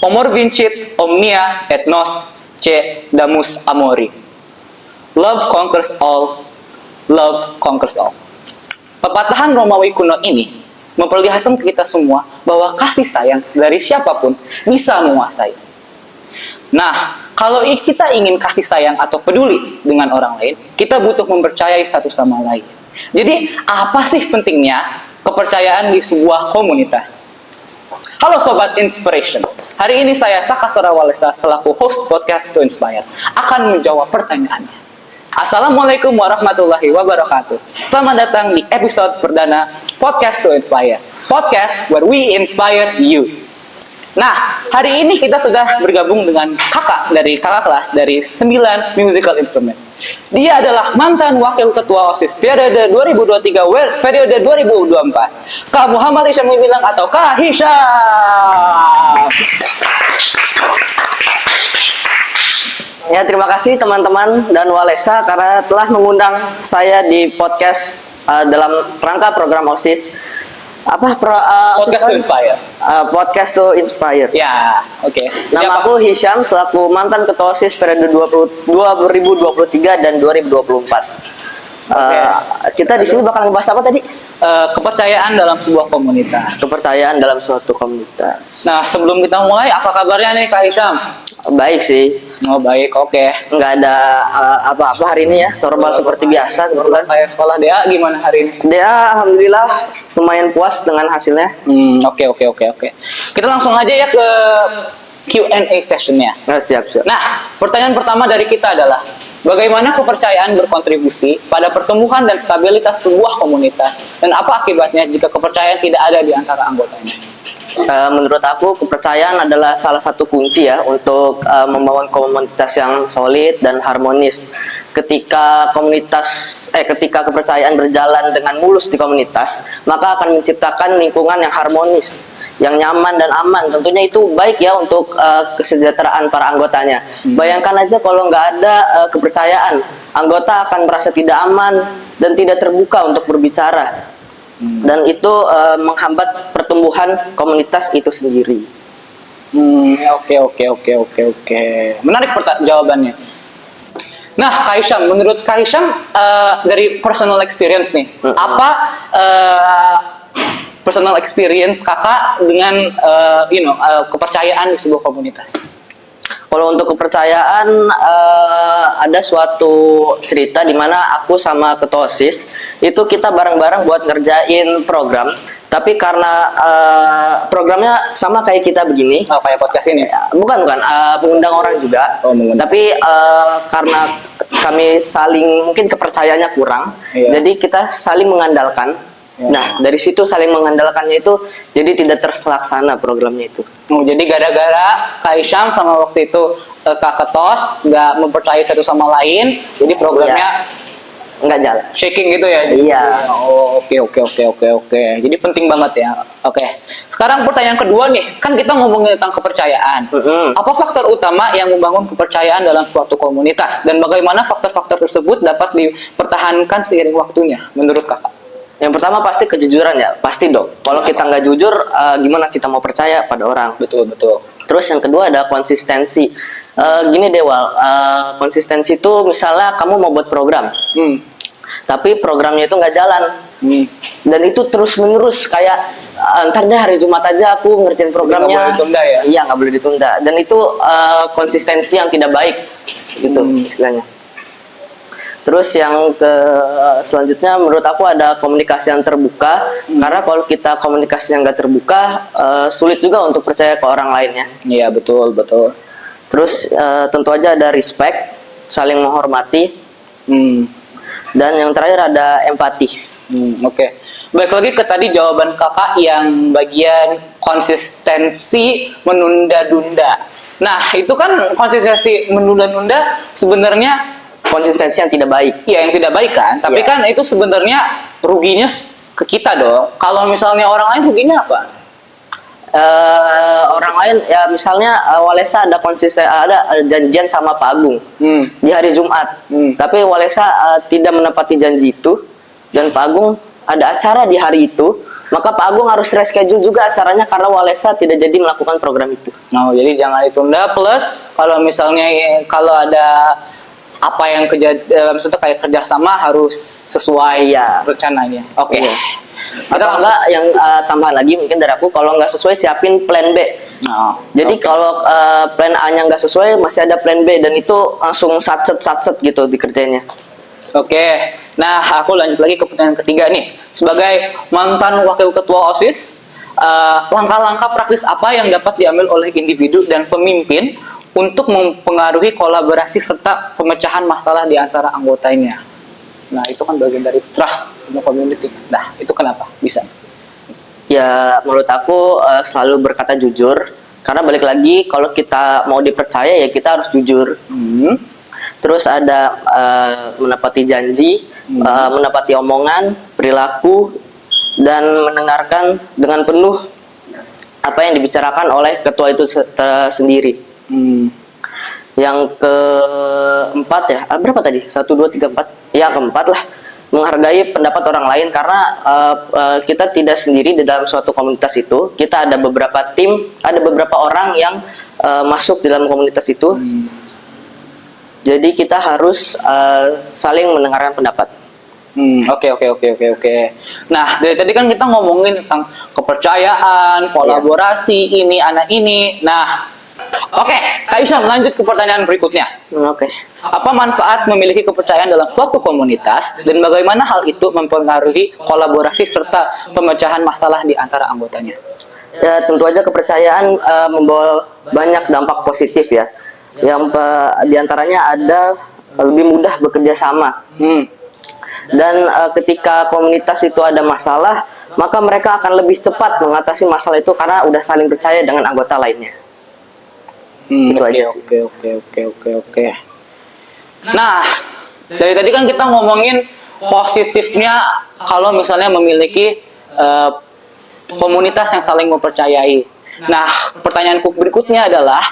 Homor vincit omnia et nos damus amori. Love conquers all, love conquers all. Pepatahan Romawi kuno ini memperlihatkan ke kita semua bahwa kasih sayang dari siapapun bisa menguasai. Nah, kalau kita ingin kasih sayang atau peduli dengan orang lain, kita butuh mempercayai satu sama lain. Jadi, apa sih pentingnya kepercayaan di sebuah komunitas? Halo Sobat Inspiration, hari ini saya Saka Sorawalesa selaku host podcast To Inspire akan menjawab pertanyaannya. Assalamualaikum warahmatullahi wabarakatuh. Selamat datang di episode perdana podcast To Inspire, podcast where we inspire you. Nah, hari ini kita sudah bergabung dengan kakak kelas dari 9 musical instrument. Dia adalah mantan wakil ketua OSIS periode 2023 periode 2024. Kak Muhammad Hisham bilang atau Kak Hisham. Ya, terima kasih teman-teman dan Walesa karena telah mengundang saya di podcast dalam rangka program OSIS. Podcast To Inspire. Podcast To Inspire. Ya, oke. Nama aku Hisham selaku mantan ketua OSIS periode 2023 dan 2024. Kita di sini bakal ngebahas apa tadi? Kepercayaan dalam sebuah komunitas. Kepercayaan dalam suatu komunitas. Nah, sebelum kita mulai, apa kabarnya nih Kak Hisham? Baik sih. Oh, baik, oke. Nggak ada apa-apa hari ini ya, normal seperti biasa. Kayak sekolah DA gimana hari ini? Dia alhamdulillah lumayan puas dengan hasilnya. Oke. Kita langsung aja ya ke Q&A sessionnya. Siap. Nah, pertanyaan pertama dari kita adalah bagaimana kepercayaan berkontribusi pada pertumbuhan dan stabilitas sebuah komunitas, dan apa akibatnya jika kepercayaan tidak ada di antara anggotanya? Menurut aku kepercayaan adalah salah satu kunci ya untuk membangun komunitas yang solid dan harmonis. Ketika kepercayaan berjalan dengan mulus di komunitas, maka akan menciptakan lingkungan yang harmonis, yang nyaman dan aman. Tentunya itu baik ya untuk kesejahteraan para anggotanya. Bayangkan aja kalau nggak ada kepercayaan, anggota akan merasa tidak aman dan tidak terbuka untuk berbicara. Dan itu menghambat pertumbuhan komunitas itu sendiri. Oke. Menarik jawabannya. Nah, Kak Hisham, menurut Kak Hisham dari personal experience nih, apa personal experience kakak dengan kepercayaan di sebuah komunitas? Kalau untuk kepercayaan ada suatu cerita di mana aku sama ketua OSIS itu kita bareng-bareng buat ngerjain program, tapi karena programnya sama kayak kita begini. Oh, kayak podcast ini? Bukan, mengundang orang juga. Tapi karena kami saling mungkin kepercayaannya kurang, jadi kita saling mengandalkan. Nah, dari situ saling mengandalkannya itu jadi tidak terlaksana programnya itu. Jadi gara-gara Kak Hisham sama waktu itu Kak Ketos nggak mempercayai satu sama lain, jadi programnya nggak jalan. Shaking gitu ya? Iya. Oke. Jadi penting banget ya. Oke. Sekarang pertanyaan kedua nih, kan kita ngomongin tentang kepercayaan. Apa faktor utama yang membangun kepercayaan dalam suatu komunitas, dan bagaimana faktor-faktor tersebut dapat dipertahankan seiring waktunya menurut kakak? Yang pertama pasti kejujuran ya, pasti dong. Kalau kita nggak jujur, gimana kita mau percaya pada orang? Betul. Terus yang kedua ada konsistensi. Gini Dewal, konsistensi itu misalnya kamu mau buat program, tapi programnya itu nggak jalan, dan itu terus menerus kayak ntar deh hari Jumat aja aku ngerjain programnya. Nggak boleh ditunda ya? Iya, nggak boleh ditunda. Dan itu konsistensi yang tidak baik, gitu istilahnya. Terus yang selanjutnya menurut aku ada komunikasi yang terbuka, karena kalau kita komunikasi yang nggak terbuka, sulit juga untuk percaya ke orang lainnya. Iya, betul. Terus tentu aja ada respect, saling menghormati, dan yang terakhir ada empati. Oke. Balik lagi ke tadi jawaban kakak yang bagian konsistensi menunda-nunda. Nah, itu kan konsistensi menunda-nunda sebenarnya konsistensi yang tidak baik. Iya, yang tidak baik kan. Tapi kan itu sebenarnya ruginya ke kita dong. Kalau misalnya orang lain ruginya apa? Orang lain ya misalnya Walesa ada janjian sama Pak Agung di hari Jumat. Tapi Walesa tidak menepati janji itu, dan Pak Agung ada acara di hari itu, maka Pak Agung harus reschedule juga acaranya karena Walesa tidak jadi melakukan program itu. Nah, jadi jangan ditunda. Plus kalau misalnya kalau ada apa yang maksudnya kayak kerjasama harus sesuai Iya. rencananya. Oke. Iya. Kita Atau langsung. enggak yang tambahan lagi mungkin dari aku, kalau nggak sesuai siapin plan B. Nah, Jadi oke. kalau plan A-nya nggak sesuai masih ada plan B, dan itu langsung satset gitu dikerjainnya. Oke, nah aku lanjut lagi ke pertanyaan ketiga nih. Sebagai mantan wakil ketua OSIS, langkah-langkah praktis apa yang dapat diambil oleh individu dan pemimpin untuk mempengaruhi kolaborasi serta pemecahan masalah di antara anggotanya? Nah, itu kan bagian dari trust in the community. Nah, itu kenapa bisa? Ya menurut aku selalu berkata jujur, karena balik lagi kalau kita mau dipercaya ya kita harus jujur. Terus ada menepati janji, menepati omongan, perilaku, dan mendengarkan dengan penuh apa yang dibicarakan oleh ketua itu sendiri. Yang keempat ya, berapa tadi? 1, 2, 3, 4. Ya keempat lah, menghargai pendapat orang lain, karena kita tidak sendiri di dalam suatu komunitas itu. Kita ada beberapa tim, ada beberapa orang yang masuk di dalam komunitas itu. Jadi kita harus saling mendengarkan pendapat. Oke. Nah, dari tadi kan kita ngomongin tentang kepercayaan, kolaborasi, ini, anak ini. Nah, oke, Kak Isam lanjut ke pertanyaan berikutnya. Oke. Apa manfaat memiliki kepercayaan dalam suatu komunitas dan bagaimana hal itu mempengaruhi kolaborasi serta pemecahan masalah di antara anggotanya? Ya tentu aja kepercayaan membawa banyak dampak positif ya. Yang diantaranya ada lebih mudah bekerja sama. Dan ketika komunitas itu ada masalah, maka mereka akan lebih cepat mengatasi masalah itu karena udah saling percaya dengan anggota lainnya. Itu aja sih. Oke. Nah, dari tadi kan kita ngomongin positifnya kalau misalnya memiliki komunitas yang saling mempercayai. Nah, pertanyaanku berikutnya adalah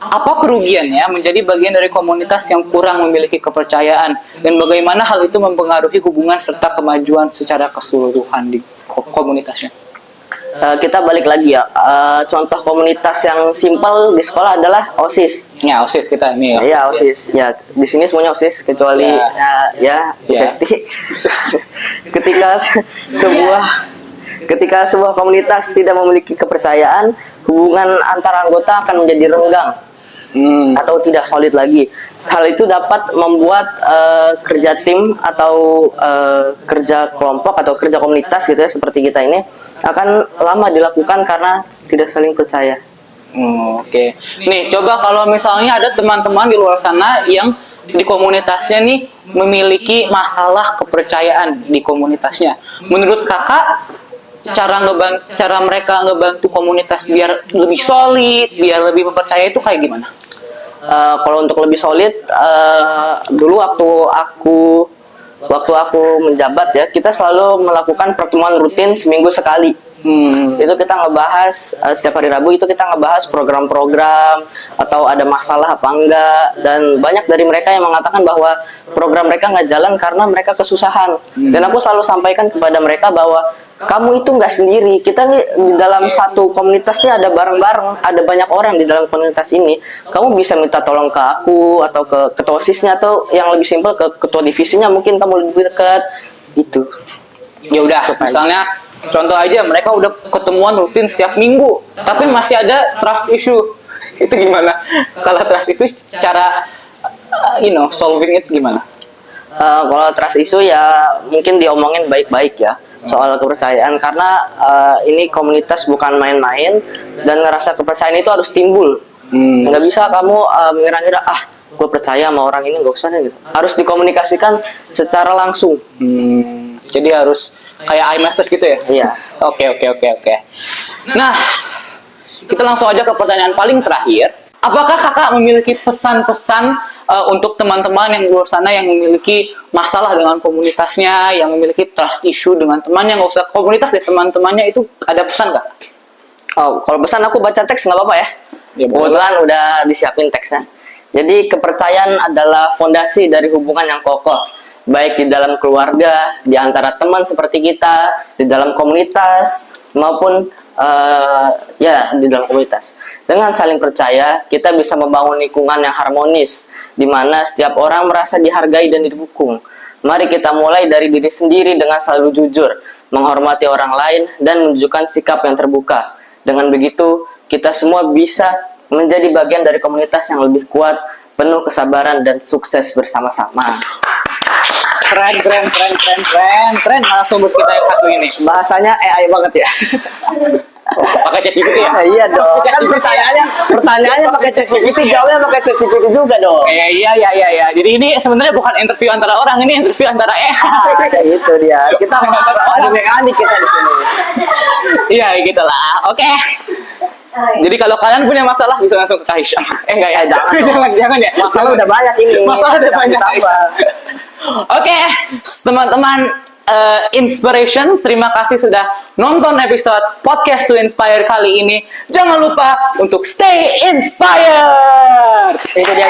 apa kerugiannya menjadi bagian dari komunitas yang kurang memiliki kepercayaan, dan bagaimana hal itu mempengaruhi hubungan serta kemajuan secara keseluruhan di komunitasnya? Kita balik lagi ya. Contoh komunitas yang simpel di sekolah adalah OSIS. Ya, OSIS kita ini. Ya OSIS. Ya di sini semuanya OSIS kecuali Sesti. Ketika sebuah komunitas tidak memiliki kepercayaan, hubungan antar anggota akan menjadi renggang atau tidak solid lagi. Hal itu dapat membuat kerja tim atau kerja kelompok atau kerja komunitas gitu ya, seperti kita ini akan lama dilakukan karena tidak saling percaya. Oke. Nih, coba kalau misalnya ada teman-teman di luar sana yang di komunitasnya nih memiliki masalah kepercayaan di komunitasnya. Menurut Kakak, cara mereka ngebantu komunitas biar lebih solid, biar lebih mempercayai itu kayak gimana? Kalau untuk lebih solid, dulu waktu aku menjabat ya, kita selalu melakukan pertemuan rutin seminggu sekali. Itu kita ngebahas setiap hari Rabu itu kita ngebahas program-program atau ada masalah apa enggak, dan banyak dari mereka yang mengatakan bahwa program mereka nggak jalan karena mereka kesusahan. Dan aku selalu sampaikan kepada mereka bahwa kamu itu nggak sendiri, kita nih di dalam satu komunitas ini ada bareng-bareng, ada banyak orang di dalam komunitas ini. Kamu bisa minta tolong ke aku atau ke ketua OSIS-nya, atau yang lebih simpel ke ketua divisinya, mungkin kamu lebih dekat gitu. Ya udah, misalnya contoh aja mereka udah ketemuan rutin setiap minggu, tapi masih ada trust issue. Itu gimana? Kalau trust itu cara solving it gimana? Kalau trust issue ya mungkin diomongin baik-baik ya soal kepercayaan, karena ini komunitas bukan main-main, dan rasa kepercayaan itu harus timbul. Nggak bisa kamu mengira-ngira gue percaya sama orang ini, nggak usah gitu. Harus dikomunikasikan secara langsung. Jadi harus kayak iMessage gitu ya? Iya. Oke. Nah, kita langsung aja ke pertanyaan paling terakhir. Apakah kakak memiliki pesan-pesan untuk teman-teman yang di luar sana yang memiliki masalah dengan komunitasnya, yang memiliki trust issue dengan temannya, nggak usah komunitas ya, teman-temannya, itu ada pesan nggak? Oh, kalau pesan aku baca teks nggak apa-apa ya? Ya, kebetulan udah disiapin teksnya. Jadi kepercayaan adalah fondasi dari hubungan yang kokoh. baik di dalam keluarga, di antara teman seperti kita, di dalam komunitas, maupun di dalam komunitas. Dengan saling percaya, kita bisa membangun lingkungan yang harmonis, di mana setiap orang merasa dihargai dan didukung. Mari kita mulai dari diri sendiri dengan selalu jujur, menghormati orang lain, dan menunjukkan sikap yang terbuka. Dengan begitu, kita semua bisa menjadi bagian dari komunitas yang lebih kuat, penuh kesabaran, dan sukses bersama-sama. Keren narasumber kita yang satu ini. Bahasanya AI banget ya. Pakai ChatGPT ya? Iya dong. Kan pertanyaannya pakai ChatGPT, jawabnya pakai ChatGPT juga dong. Iya. Jadi ini sebenarnya bukan interview antara orang, ini interview antara Kayak gitu dia. Kita ada mekanik kita di sini. Iya, gitulah. Oke. Jadi kalau kalian punya masalah bisa langsung ke Kak Hisham. Enggak ya? Jangan ya. Masalah udah banyak ini. Masalah udah banyak. Tambah. Oke, teman-teman, Inspiration, terima kasih sudah nonton episode Podcast to Inspire kali ini. Jangan lupa untuk stay inspired. Itu dia.